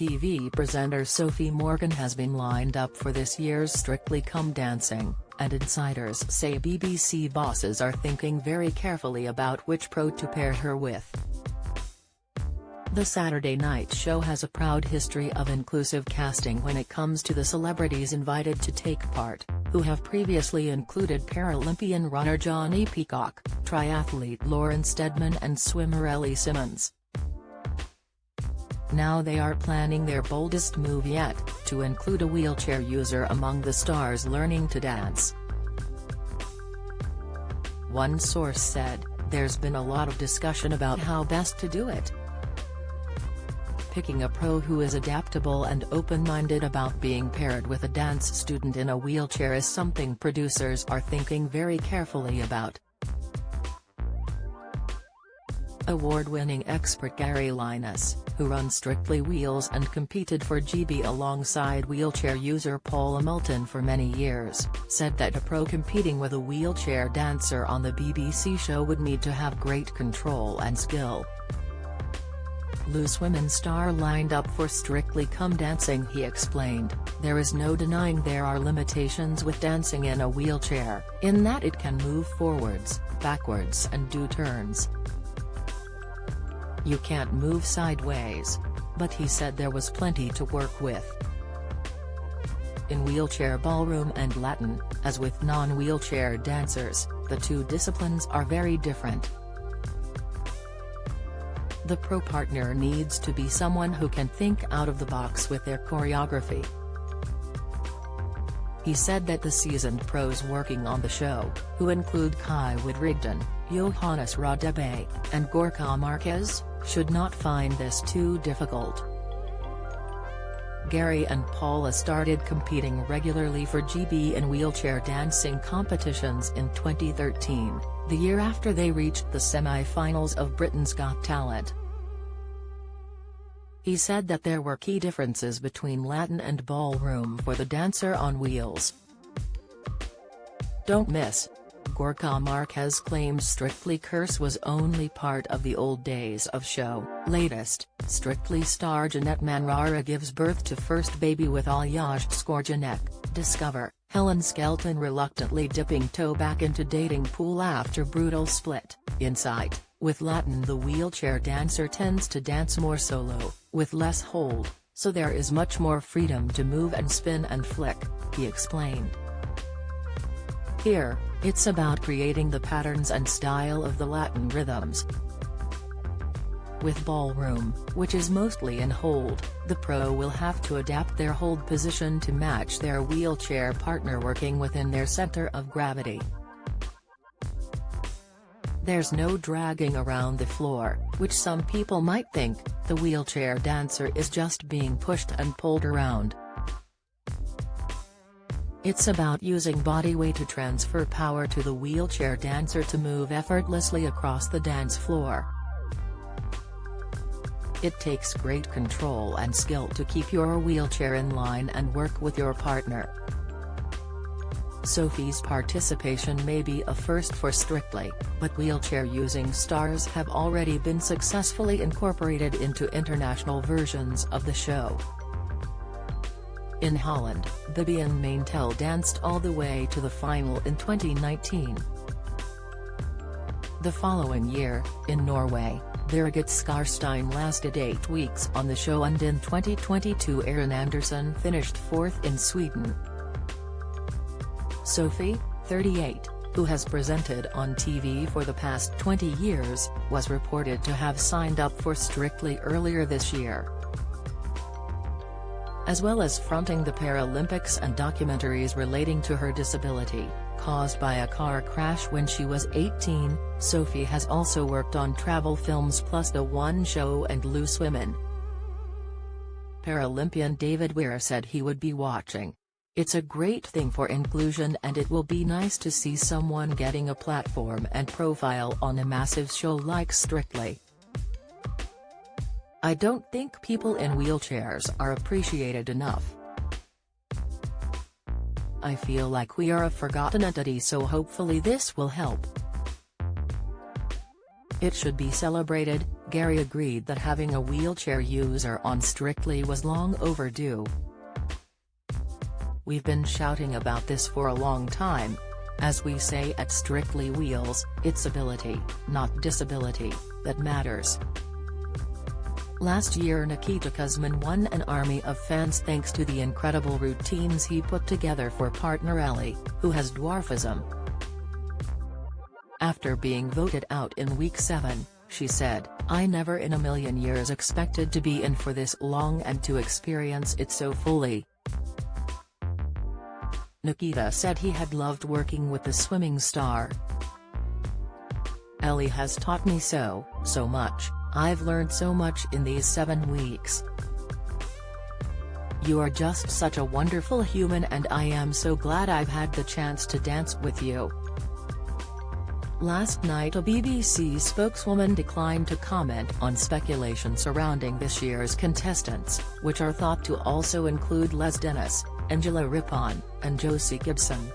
TV presenter Sophie Morgan has been lined up for this year's Strictly Come Dancing, and insiders say BBC bosses are thinking very carefully about which pro to pair her with. The Saturday night show has a proud history of inclusive casting when it comes to the celebrities invited to take part, who have previously included Paralympian runner Johnny Peacock, triathlete Lauren Steadman and swimmer Ellie Simmonds. Now they are planning their boldest move yet, to include a wheelchair user among the stars learning to dance. One source said, "There's been a lot of discussion about how best to do it. Picking a pro who is adaptable and open-minded about being paired with a dance student in a wheelchair is something producers are thinking very carefully about." Award-winning expert Gary Linus, who runs Strictly Wheels and competed for GB alongside wheelchair user Paul Hamilton for many years, said that a pro competing with a wheelchair dancer on the BBC show would need to have great control and skill. Loose women star lined up for Strictly Come Dancing, he explained, "There is no denying there are limitations with dancing in a wheelchair, in that it can move forwards, backwards and do turns. You can't move sideways." But he said there was plenty to work with. In wheelchair ballroom and Latin, as with non-wheelchair dancers, the two disciplines are very different. The pro partner needs to be someone who can think out of the box with their choreography. He said that the seasoned pros working on the show, who include Kai Wood-Rigdon, Johannes Radebe, and Gorka Marquez, should not find this too difficult. Gary and Paula started competing regularly for GB in wheelchair dancing competitions in 2013, the year after they reached the semi-finals of Britain's Got Talent. He said that there were key differences between Latin and ballroom for the dancer on wheels. "Don't miss," Gorka Marquez claimed Strictly Curse was only part of the old days of show. Latest, Strictly star Jeanette Manrara gives birth to first baby with Aljaž Skorjanek. Discover, Helen Skelton reluctantly dipping toe back into dating pool after brutal split. Insight, with Latin the wheelchair dancer tends to dance more solo, with less hold, so there is much more freedom to move and spin and flick, he explained. Here, it's about creating the patterns and style of the Latin rhythms. With ballroom, which is mostly in hold, the pro will have to adapt their hold position to match their wheelchair partner working within their center of gravity. There's no dragging around the floor, which some people might think. The wheelchair dancer is just being pushed and pulled around. It's about using body weight to transfer power to the wheelchair dancer to move effortlessly across the dance floor. It takes great control and skill to keep your wheelchair in line and work with your partner. Sophie's participation may be a first for Strictly, but wheelchair-using stars have already been successfully incorporated into international versions of the show. In Holland, Bibian Maintel danced all the way to the final in 2019. The following year, in Norway, Birgit Skarstein lasted 8 weeks on the show, and in 2022 Erin Anderson finished 4th in Sweden. Sophie, 38, who has presented on TV for the past 20 years, was reported to have signed up for Strictly earlier this year. As well as fronting the Paralympics and documentaries relating to her disability, caused by a car crash when she was 18, Sophie has also worked on travel films plus the One Show and Loose Women. Paralympian David Weir said he would be watching. "It's a great thing for inclusion, and it will be nice to see someone getting a platform and profile on a massive show like Strictly. I don't think people in wheelchairs are appreciated enough. I feel like we are a forgotten entity, so hopefully this will help. It should be celebrated," Gary agreed that having a wheelchair user on Strictly was long overdue. "We've been shouting about this for a long time. As we say at Strictly Wheels, it's ability, not disability, that matters." Last year Nikita Kuzmin won an army of fans thanks to the incredible routines he put together for partner Ellie, who has dwarfism. After being voted out in Week 7, she said, "I never in a million years expected to be in for this long and to experience it so fully." Nikita said he had loved working with the swimming star. "Ellie has taught me so much. I've learned so much in these 7 weeks. You are just such a wonderful human and I am so glad I've had the chance to dance with you." Last night a BBC spokeswoman declined to comment on speculation surrounding this year's contestants, which are thought to also include Les Dennis, Angela Rippon, and Josie Gibson.